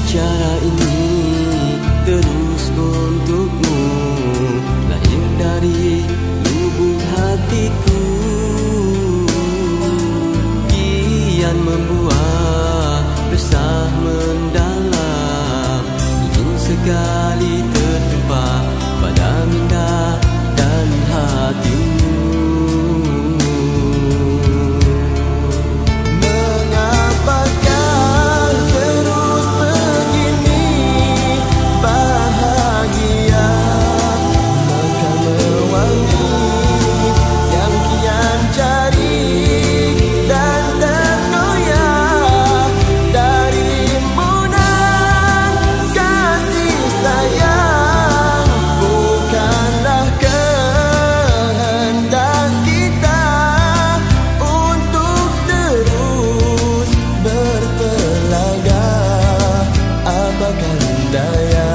Bicara ini terus untukmu, lahir dari lubuk hatiku, kian membuat resah mendalam, ingin sekali tertumpah pada minda dan hatimu. Apakan daya,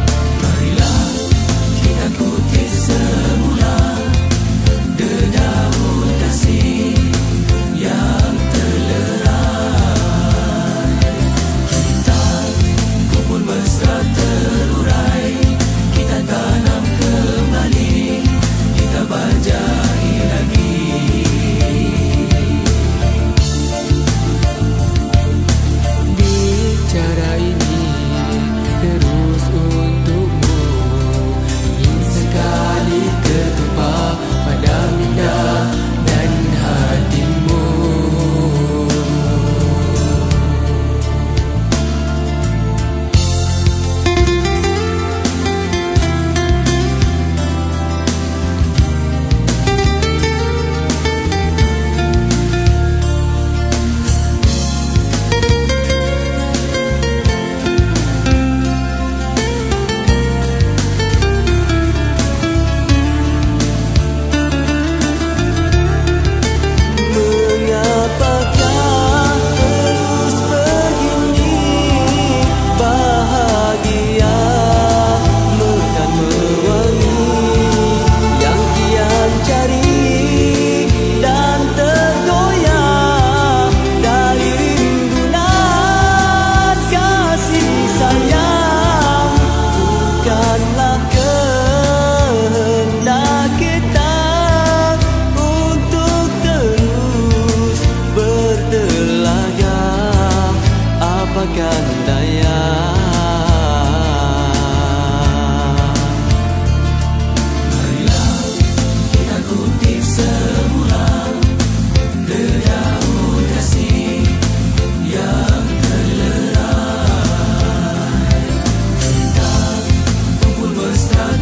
marilah kita kutip semula dedaunan kasih yang terlerai. Kita kumpul mesra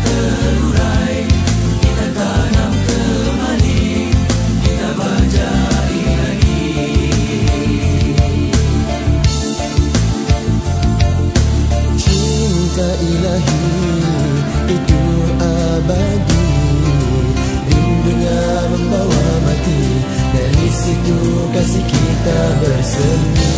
terurai, kita tanam kembali, kita bajai lagi. Cinta ilahi itu abadi, rindunya membawa mati, dari situ kasih kita bersemi.